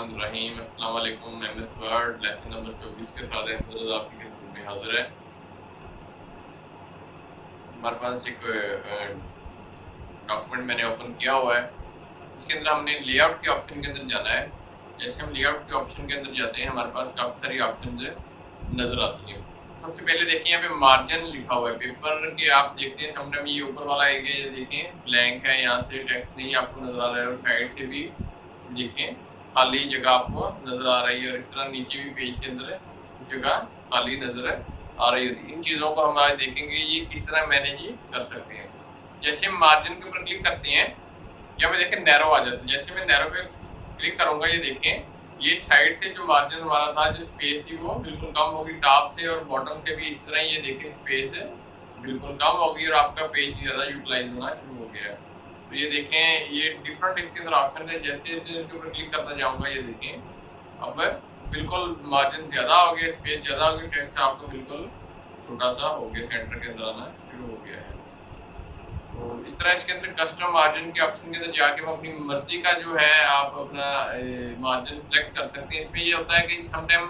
बिस्मिल्लाहिर्रहमानिर्रहीम। अस्सलाम वालेकुम। एमएस वर्ड लेसन नंबर 24 के साथ अहमद आपकी खिदमत में हाजिर है। हमारे पास एक डॉक्यूमेंट मैंने ओपन किया हुआ है। इसके अंदर हमने लेआउट के ऑप्शन के अंदर जाना है। जैसे हम लेआउट के ऑप्शन के अंदर जाते हैं, हमारे पास काफ़ी सारी ऑप्शन नज़र आती हैं। सबसे पहले देखिए यहाँ पे मार्जिन लिखा हुआ है पेपर के। आप देखते हैं समटाइम ये ऊपर वाला एरिया ये देखें ब्लैंक है, यहाँ से टेक्स्ट नहीं आपको नज़र आ रहा है, और साइड से भी देखें खाली जगह आपको नज़र आ रही है, और इस तरह नीचे भी पेज के अंदर जगह खाली नज़र आ रही होती है। इन चीज़ों को हम आज देखेंगे ये किस तरह मैनेज कर सकते हैं। जैसे हम मार्जिन के ऊपर क्लिक करते हैं, या मैं देखें नैरो आ जाता है। जैसे मैं नैरो पे क्लिक करूँगा, ये देखें ये साइड से जो मार्जिन हमारा था, जो स्पेस थी वो बिल्कुल कम होगी टॉप से, और बॉटम से भी इस तरह ये देखें स्पेस बिल्कुल कम होगी, और आपका पेज भी ज़्यादा यूटिलाइज होना शुरू हो गया है। तो ये देखें ये डिफरेंट इसके अंदर ऑप्शन है। जैसे जैसे इसके ऊपर क्लिक करता जाऊँगा, ये देखें अब बिल्कुल मार्जिन ज़्यादा हो गया, स्पेस ज़्यादा हो गई, टेक्स्ट आपको बिल्कुल छोटा सा हो गया, सेंटर के अंदर आना शुरू हो गया है। तो इस तरह इसके अंदर कस्टम मार्जिन के ऑप्शन के अंदर जाके हम अपनी मर्जी का जो है आप अपना मार्जिन सेलेक्ट कर सकते हैं। इसमें ये होता है कि समटाइम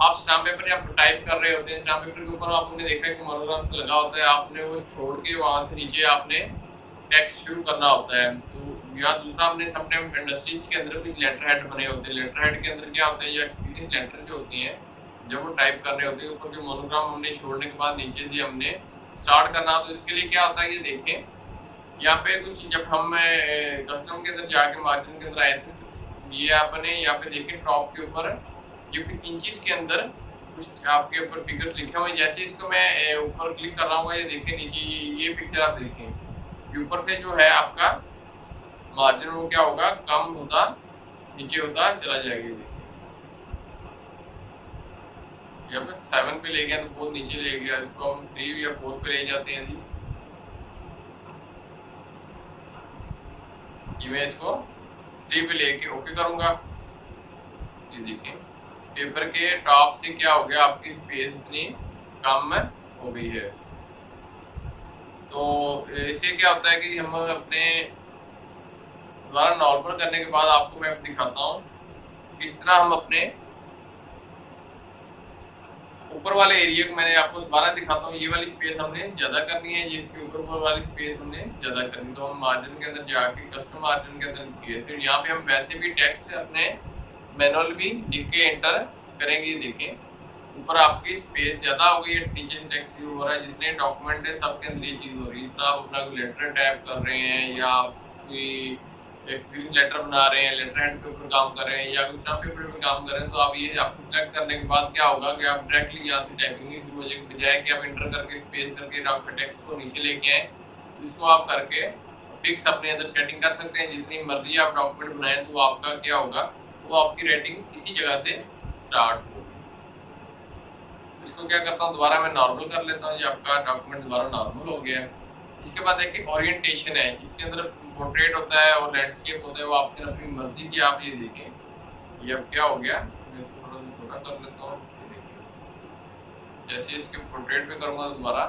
आप स्टाम्प पेपर या टाइप कर रहे होते हैं, स्टाम्प पेपर के ऊपर आपने देखा है कि मोनोग्राम से लगा होता है, आपने वो छोड़ के वहाँ से नीचे आपने टेक्स्ट शुरू करना होता है। तो यहाँ दूसरा हमने समटाइम इंडस्ट्रीज के अंदर भी लेटर हेड बने होते हैं। लेटर हेड के अंदर क्या होता है, या एक्सपीरियंस लेटर जो होती हैं जब वो टाइप कर रहे होते हैं, ऊपर जो मोनोग्राम हमने छोड़ने के बाद नीचे से हमने स्टार्ट करना। तो इसके लिए क्या होता है, ये देखें यहाँ पे कुछ जब हम कस्टम के अंदर जाके मार्जिन के अंदर आए थे, ये आपने यहाँ पे देखें टॉप के ऊपर ये कुछ इंचेस के अंदर कुछ आपके ऊपर फिगर्स लिखे हुए हैं। जैसे इसको मैं ऊपर क्लिक कर रहा हूँ, ये देखें नीचे ये पिक्चर आप देखें, ऊपर से जो है आपका मार्जिन वो क्या होगा, कम होता नीचे होता चला जाएगा। देखिए यहाँ पे 7 पे ले गया तो बहुत नीचे ले गया, इसको हम 3 या 4 पे ले जाते हैं। मैं इसको 3 पे लेके ओके करूंगा। ये देखें पेपर के टॉप से क्या हो गया, आपकी स्पेस इतनी कम हो गई है। तो इससे क्या होता है कि हम अपने द्वारा नॉर्मल करने के बाद आपको मैं दिखाता हूँ किस तरह हम अपने ऊपर वाले एरिया को मैंने आपको दोबारा दिखाता हूँ। ये वाली स्पेस हमने ज़्यादा करनी है, जिसके ऊपर वाली स्पेस हमने ज़्यादा करनी। तो हम मार्जिन के अंदर जाके कस्टम मार्जिन के अंदर किए, फिर यहाँ पे हम वैसे भी टेक्स्ट अपने मैनुअल भी लिख के एंटर करेंगे। देखें ऊपर आपकी स्पेस ज़्यादा हो गई है, नीचे से टेक्स्ट शुरू हो रहा है। जितने डॉक्यूमेंट है सबके अंदर ये चीज़ हो रही है। इस तरह आप अपना कोई लेटर टाइप कर रहे हैं, या आप कोई एक्सपीरियंस लेटर बना रहे हैं, लेटर हेड के ऊपर काम कर रहे हैं, या कुछ स्टाम्प पेपर पे काम कर रहे हैं, तो आप ये आपको सेलेक्ट करने के बाद क्या होगा कि आप डायरेक्टली यहाँ से टाइपिंग शुरू हो जाएगी, बजाय कि आप इंटर करके स्पेस करके आपके टेक्स्ट को नीचे लेके आए। इसको आप करके फिक्स अपने अंदर सेटिंग कर सकते हैं। जितनी मर्जी आप डॉक्यूमेंट बनाएं, तो आपका क्या होगा, वो आपकी रेटिंग इसी जगह से स्टार्ट होगी। इसको क्या करता हूँ, दोबारा मैं नॉर्मल कर लेता हूँ। ये आपका डॉक्यूमेंट दोबारा नॉर्मल हो गया है। इसके बाद देखिए ओरिएंटेशन है, इसके अंदर पोर्ट्रेट होता है और लैंडस्केप होता है, वो आपकी अपनी मर्जी की। आप ये देखें ये अब क्या हो गया, मैं इसको थोड़ा सा छोटा कर लेता हूँ। जैसे इसके पोर्ट्रेट पे करूँगा तो दोबारा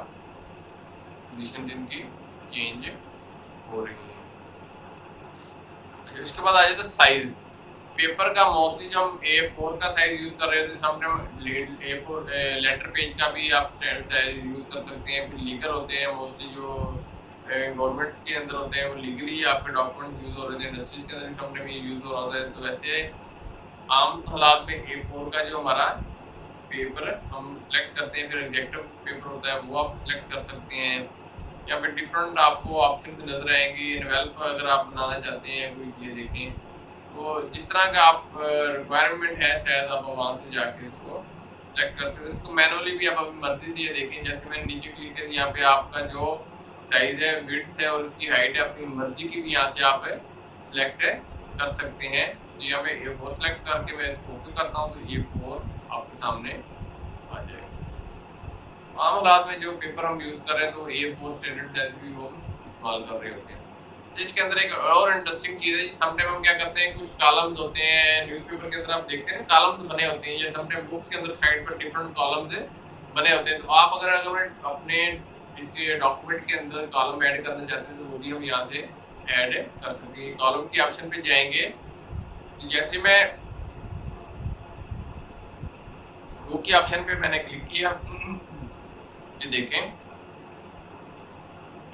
पोजीशन इनकी चेंज हो रही है। इसके बाद आ जाता है साइज पेपर का। मोस्टली जो हम A4 का साइज यूज़ कर रहे होते हैं, समटाइम A4 लेटर पेज का भी आप साइज यूज़ कर सकते हैं। फिर लीगल होते हैं, मोस्टली जो गवर्नमेंट्स के अंदर होते हैं, वो लीगली आपके डॉक्यूमेंट यूज़ हो रहे थे। इंडस्ट्रीज के अंदर भी समटाइम ये यूज़ हो रहा है। तो वैसे आम हालात में A4 का जो हमारा पेपर हम सिलेक्ट करते हैं, फिर एग्जेक्टिव पेपर होता है वो आप सिलेक्ट कर सकते हैं। यहाँ पे डिफरेंट आपको ऑप्शन नजर आएंगे। इन्वेल्प अगर आप बनाना चाहते हैं कोई चीज़ देखें, तो जिस तरह का आप रिक्वायरमेंट है शायद आप वहाँ से जाके इसको सिलेक्ट कर सकते हैं। इसको मैनुअली भी आप अपनी मर्जी से ये देखें। जैसे मैंने नीचे क्लिक किया, यहाँ पे आपका जो साइज़ है, विड्थ है और उसकी हाइट है, अपनी मर्जी की भी यहाँ से आप सिलेक्ट कर सकते हैं। तो यहाँ पे A4 सेलेक्ट करके मैं इसको ओके करता हूँ, तो A4 आपके सामने आ जाएगा। आम हालात में जो पेपर हम यूज़ कर रहे हैं, तो A4 स्टैंडर्ड साइज भी हम इस्तेमाल कर रहे होते हैं। इसके अंदर एक और इंटरेस्टिंग चीज़ है, समटाइम हम क्या करते हैं, कुछ कॉलम्स होते हैं न्यूज़पेपर के अंदर, आप देखते हैं कॉलम्स बने होते हैं, या समटाइम बुक्स के अंदर साइड पर डिफरेंट कॉलम्स बने होते हैं। तो आप अगर अपने किसी डॉक्यूमेंट के अंदर कॉलम ऐड करना चाहते हैं, तो वो भी हम यहाँ से ऐड कर सकते हैं। कॉलम की ऑप्शन पे जाएंगे, जैसे मैं की ऑप्शन पे मैंने क्लिक किया। ये देखें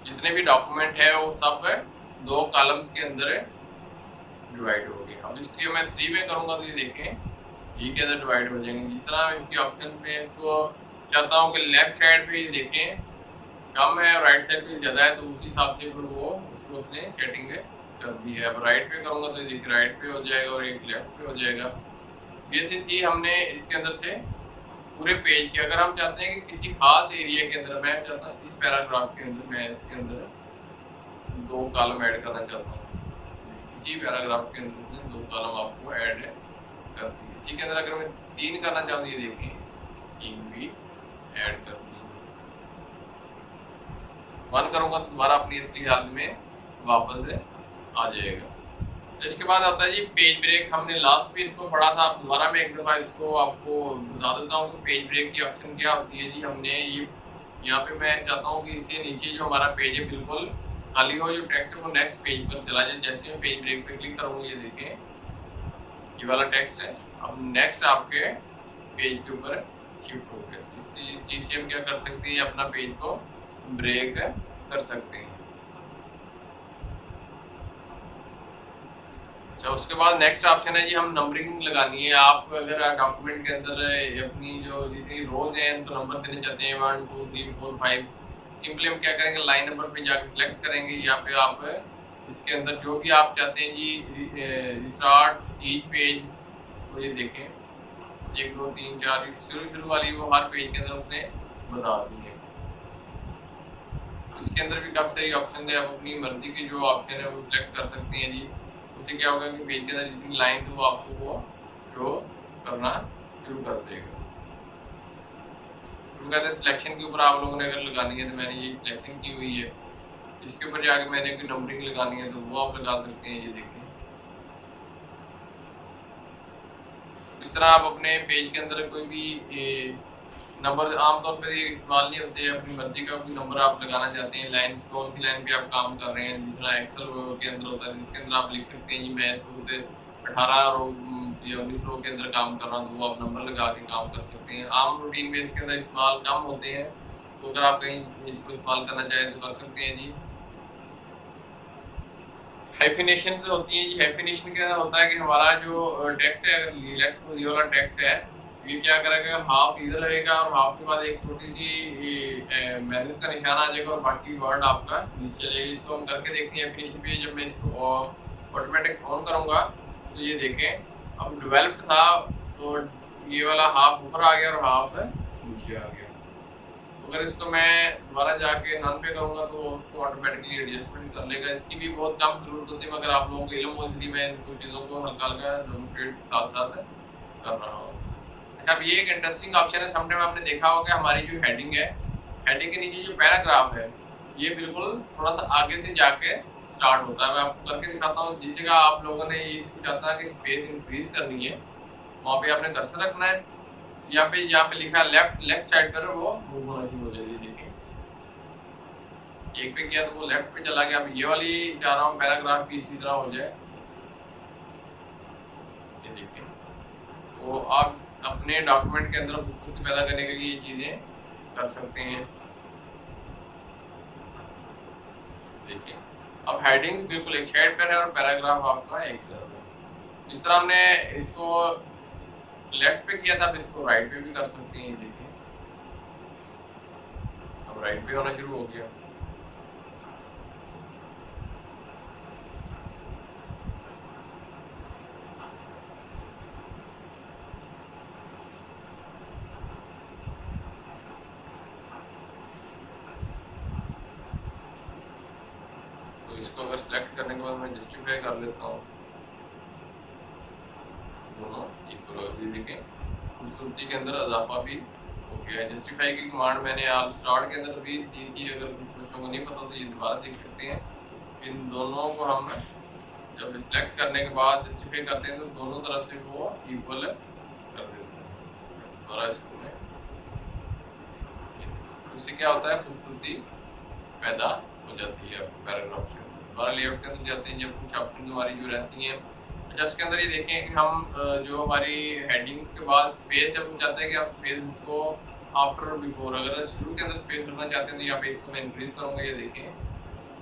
जितने भी डॉक्यूमेंट है वो सब 2 कॉलम्स के अंदर डिवाइड हो गए। अब इसकी मैं 3 में करूँगा तो ये देखें ये के अंदर डिवाइड हो जाएंगे। जिस तरह इसकी ऑप्शन पे इसको चाहता हूँ कि लेफ्ट साइड पे ये देखें कम है और राइट साइड पे ज़्यादा है, तो उसी हिसाब से फिर वो उसको उसने सेटिंग कर दी है। अब राइट पे करूँगा तो देखिए राइट पे हो जाएगा और एक लेफ्ट पे हो जाएगा। ये थी हमने इसके अंदर से पूरे पेज की। अगर हम चाहते हैं कि किसी खास एरिया के अंदर, मैं चाहता हूँ इस पैराग्राफ के अंदर मैं इसके अंदर 2 कॉलम ऐड करना चाहता हूँ, इसी पैराग्राफ के अंदर से 2 कॉलम आपको ऐड कर दी। इसी के अंदर अगर मैं 3 करना चाहूँ ये देखें 3 भी ऐड कर दी। 1 करूँगा तो दोबारा अपनी असली हालत में वापस आ जाएगा। तो इसके बाद आता है जी पेज ब्रेक। हमने लास्ट में इसको पढ़ा था, अब दोबारा मैं एक दफ़ा इसको आपको बता देता हूँ कि पेज ब्रेक की ऑप्शन क्या होती है जी। हमने ये यहाँ पे मैं चाहता हूँ कि इससे नीचे जो हमारा पेज है बिल्कुल खाली हो, जो टेक्स्ट है वो नेक्स्ट पेज पर चला जाए। जैसे मैं पेज ब्रेक पे क्लिक करूँगा ये देखें ये वाला टेक्स्ट है अब नेक्स्ट आपके पेज के ऊपर शिफ्ट हो गया। इस चीज़ से हम क्या कर सकते हैं, अपना पेज को ब्रेक कर सकते हैं। अच्छा उसके बाद नेक्स्ट ऑप्शन है जी हम नंबरिंग लगानी है। आप अगर डॉक्यूमेंट के अंदर अपनी जो जितनी रोज हैं उनको नंबर देने चाहते हैं 1 2 3 4 5, सिंपली हम क्या करेंगे लाइन नंबर पे जाके सिलेक्ट करेंगे। या फिर आप इसके अंदर जो भी आप चाहते हैं जी स्टार्ट ईच पेज, तो ये देखें 1 2 3 4 शुरू वाली वो हर पेज के अंदर उसने बता दी है। इसके अंदर भी काफ़ी सारी ऑप्शन है, आप अपनी मर्जी की जो ऑप्शन है वो सिलेक्ट कर सकते हैं जी। उससे क्या होगा कि पेज के अंदर जितनी लाइन है वो आपको वो शो करना शुरू कर देगा। तो कहते हैं सिलेक्शन के ऊपर आप लोगों ने अगर लगानी है तो मैंने ये सिलेक्शन की हुई है, इसके ऊपर जाके मैंने कोई नंबरिंग लगानी है तो वो आप लगा सकते हैं। ये देखें इस तरह आप अपने पेज के अंदर कोई भी नंबर आमतौर पर ये इस्तेमाल नहीं होते, अपनी मर्जी का कोई नंबर आप लगाना चाहते हैं, लाइन कौन सी लाइन पे आप काम कर रहे हैं। जिस तरह एक्सेल के अंदर होता है जिसके अंदर आप लिख सकते हैं जी मैं इसको 18 रो या 19 रो के अंदर काम कर रहा हूँ, तो वो आप नंबर लगा के काम कर सकते हैं। आम रूटीन में इसके अंदर इस्तेमाल कम होते हैं, तो अगर आप कहीं इसको इस्तेमाल करना चाहें तो कर सकते हैं जी। हाइफिनेशन जो होती है जी, हाइफिनेशन क्या होता है कि हमारा जो टेक्स्ट है, अगर लेट्स सपोज ये वाला टेक्स्ट है, ये क्या करेगा हाफ इधर रहेगा और हाफ के बाद एक छोटी सी मैनेज का निशान आ जाएगा और बाकी वर्ड आपका नीचे चलेगा। इसको हम करके देखते हैं फिनिशिंग पे। जब मैं इसको ऑटोमेटिक ऑन करूँगा तो ये देखें अब डेवलप्ड था तो ये वाला हाफ ऊपर आ गया और हाफ नीचे आ गया। अगर इसको मैं दोबारा जाके नन पे करूँगा तो उसको ऑटोमेटिकली एडजस्टमेंट कर लेगा। इसकी भी बहुत कम जरूरत होती है, मगर आप लोगों को इल्म हो इसलिए मैं इन कुछ चीज़ों को हल्का हल्का डेमोन्स्ट्रेट साथ साथ कर रहा हूँ। अब ये एक इंटरेस्टिंग ऑप्शन है। समटाइम आपने देखा होगा हमारी जो हेडिंग है, हेडिंग के नीचे जो पैराग्राफ है ये बिल्कुल थोड़ा सा आगे से जाके स्टार्ट होता है। मैं आपको करके दिखाता हूँ। जिस जगह आप लोगों ने ये चाहता है कि स्पेस इंक्रीज करनी है वहाँ पे आपने कर्सर रखना है। यहाँ पे लिखा है लेफ्ट साइड पर वो मूव होना शुरू हो जाएगी। देखिए एक पे किया तो वो लेफ्ट पे चला गया। अब ये वाली चाह रहा हूँ पैराग्राफ भी इसी तरह हो जाए। ये देखिए वो आप अपने डॉक्यूमेंट के अंदर खूबसूरती पैदा करने के लिए ये चीज़ें कर सकते हैं। देखिए अब हेडिंग बिल्कुल एक साइड पर है और पैराग्राफ आपका एक तरफ है। इस तरह हमने इसको लेफ्ट पे किया था, अब इसको राइट पे भी कर सकते हैं। देखिए अब राइट पे होना शुरू हो गया। इसको अगर सिलेक्ट करने के बाद मैं जस्टिफाई कर लेता हूँ, दोनों इक्वल हो गए। देखें खूबसूरती के अंदर इजाफा भी हो गया है। जस्टिफाई की कमांड मैंने आप स्टार्ट के अंदर भी दी थी, अगर कुछ बच्चों को नहीं पता तो ये दोबारा देख सकते हैं। इन दोनों को हम जब सिलेक्ट करने के बाद जस्टिफाई करते हैं तो दोनों तरफ से वो इक्वल कर देते हैं। दोबारा इसको में उससे क्या होता है खूबसूरती पैदा हो जाती है पैराग्राफ के। दोबारा लेआउट के अंदर जाते हैं, जब कुछ ऑप्शन हमारी जो रहती हैं। अच्छा, इसके अंदर ये देखें कि हम जो हमारी हेडिंग्स के बाद स्पेस है, हम चाहते हैं कि आप स्पेस को आफ्टर और बिफोर, अगर शुरू के अंदर स्पेस रखना चाहते हैं तो यहाँ पे इसको मैं इंक्रीज करूँगा। ये देखें,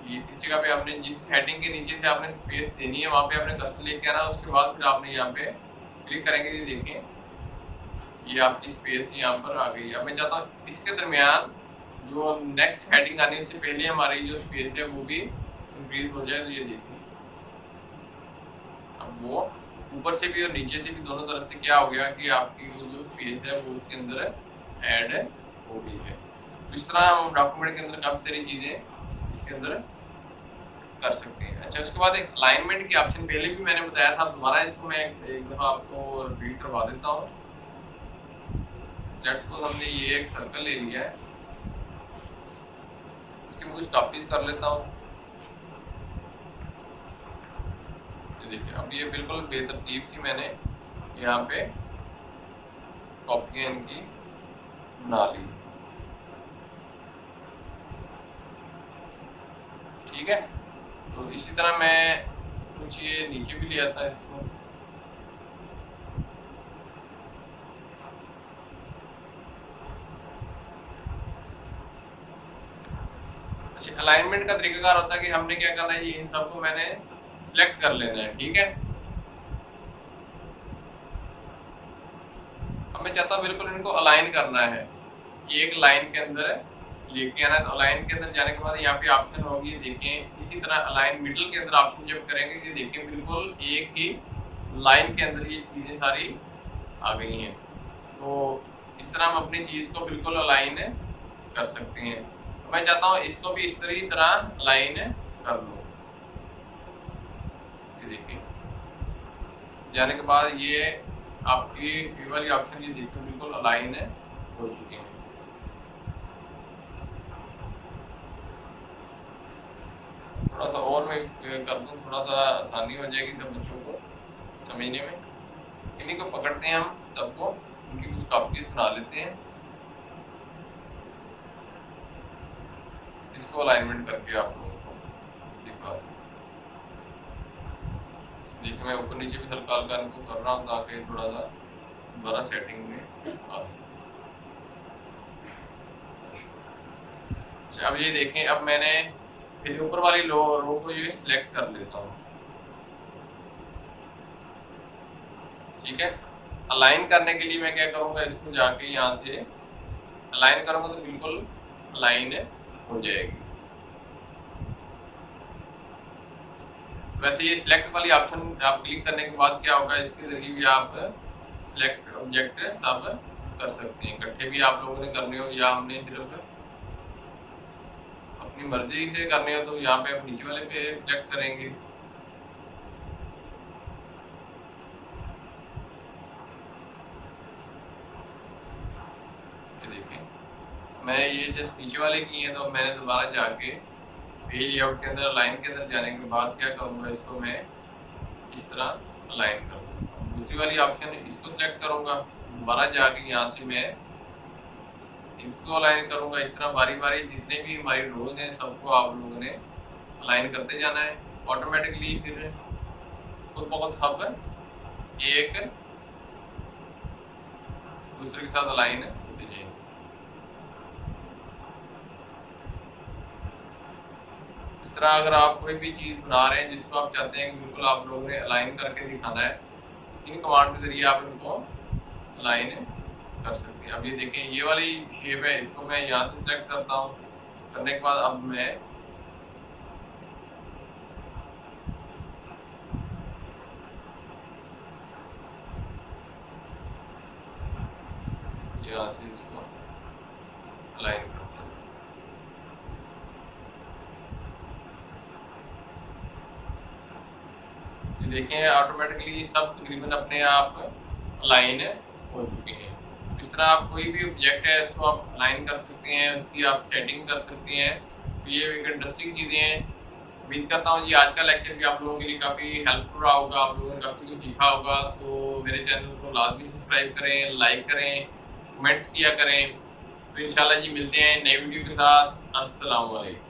ये इस जगह पे आपने जिस हेडिंग के नीचे से आपने स्पेस देनी है वहाँ पे आपने कर्सर लेके आना, उसके बाद फिर आपने यहाँ पे क्लिक करेंगे। ये देखें, ये आपकी स्पेस यहाँ पर आ गई। अब मैं चाहता हूँ इसके दरमियान जो नेक्स्ट हेडिंग आनी है उससे पहले हमारी जो स्पेस है वो भी इंक्रीज हो जाए। तो ये देखें, अब वो ऊपर से भी और नीचे से भी दोनों तरफ से क्या हो गया कि आपकी वो जो स्पेस है वो उसके अंदर ऐड हो गई है। तो इस तरह हम डॉक्यूमेंट के अंदर काफ़ी सारी चीज़ें इसके अंदर कर सकते हैं। अच्छा, उसके बाद एक अलाइनमेंट के ऑप्शन पहले भी मैंने बताया था, दोबारा इसको मैं एक दफ़ा आपको रिपीट करवा देता हूँ। लेट्स सपोज हमने ये एक सर्कल ले लिया है, इसकी मैं कुछ कॉपीज कर लेता हूँ। देखिए, अब ये बिल्कुल बेतरतीब सी मैंने यहाँ पे कॉपियाँ इनकी बना ली। ठीक है, तो इसी तरह मैं कुछ ये नीचे भी ले आता है इसको। अच्छा, अलाइनमेंट का तरीकाकार होता है कि हमने क्या करना है, ये इन सबको मैंने सिलेक्ट कर लेना है। ठीक है, अब मैं चाहता हूँ बिल्कुल इनको अलाइन करना है, एक लाइन के अंदर लेके आना है। तो अलाइन के अंदर जाने के बाद यहाँ पे ऑप्शन होगी, देखें इसी तरह अलाइन मिडल के अंदर ऑप्शन जब करेंगे कि देखें बिल्कुल एक ही लाइन के अंदर ये चीज़ें सारी आ गई हैं। तो इस तरह हम अपनी चीज़ को बिल्कुल अलाइन कर सकते हैं। तो मैं चाहता हूँ इसको भी इस तरह अलाइन कर लो। ये देखिए, जाने के बाद ये आपकी ये वाली ऑप्शन ये देखो बिल्कुल अलाइन हो चुके हैं। थोड़ा सा और मैं कर दूँ, थोड़ा सा आसानी हो जाएगी सब बच्चों को समझने में। इन्हीं को पकड़ते हैं हम सबको, उनकी कुछ कॉपीज बना लेते हैं, इसको अलाइनमेंट करके आप लोगों को दिखा। देखिए, मैं ऊपर नीचे भी हल्का हल्का इनको कर रहा हूँ ताकि थोड़ा सा दोबारा सेटिंग में आ सके। अब ये देखें, अब मैंने फिर ऊपर वाली रो को जो है सिलेक्ट कर लेता हूँ। ठीक है, अलाइन करने के लिए मैं क्या करूँगा, इसको जाके यहाँ से अलाइन करूँगा तो बिल्कुल अलाइन हो जाएगी। वैसे ये सिलेक्ट वाली ऑप्शन आप क्लिक करने के बाद क्या होगा, इसके जरिए भी आप सिलेक्ट ऑब्जेक्ट सब कर सकते हैं। इकट्ठे भी आप लोगों ने करने हो या हमने सिर्फ अपनी मर्जी से करने हो तो यहाँ पे आप नीचे वाले पे सिलेक्ट करेंगे। ये देखें, मैं ये जस्ट नीचे वाले किए हैं तो मैंने दोबारा जाके पेज लेआउट के अंदर लाइन के अंदर जाने के बाद क्या करूँगा, इसको मैं इस तरह अलाइन करूँगा। दूसरी वाली ऑप्शन इसको सिलेक्ट करूँगा, दोबारा जाके यहाँ से मैं इसको अलाइन करूँगा। इस तरह बारी बारी जितने भी हमारी रोज हैं सबको आप लोगों ने अलाइन करते जाना है। ऑटोमेटिकली फिर खुद बहुत सब एक दूसरे के साथ अलाइन होते जाएंगे। इस तरह अगर आप कोई भी चीज़ बना रहे हैं जिसको आप चाहते हैं कि बिल्कुल आप लोगों ने अलाइन करके दिखाना है, इन कमांड के जरिए आप इनको अलाइन कर सकते हैं। अब ये देखें, ये वाली शेप है, इसको मैं यहाँ से सिलेक्ट करता हूँ। करने के बाद अब मैं यहाँ से इसको अलाइन करता हूँ। ये देखें, ऑटोमेटिकली सब तकरीबन अपने आप अलाइन हो चुके हैं। इस तरह आप कोई भी ऑब्जेक्ट है इसको आप अलाइन कर सकते हैं, उसकी आप सेटिंग कर सकते हैं। तो ये एक इंटरेस्टिंग चीज़ें हैं। उम्मीद करता हूँ जी आज का लेक्चर भी आप लोगों के लिए काफ़ी हेल्पफुल रहा होगा, आप लोगों ने काफ़ी कुछ सीखा होगा। तो मेरे चैनल को लाजमी सब्सक्राइब करें, लाइक करें, कमेंट्स किया करें। तो इंशाल्लाह जी मिलते हैं नई वीडियो के साथ। अस्सलाम वालेकुम।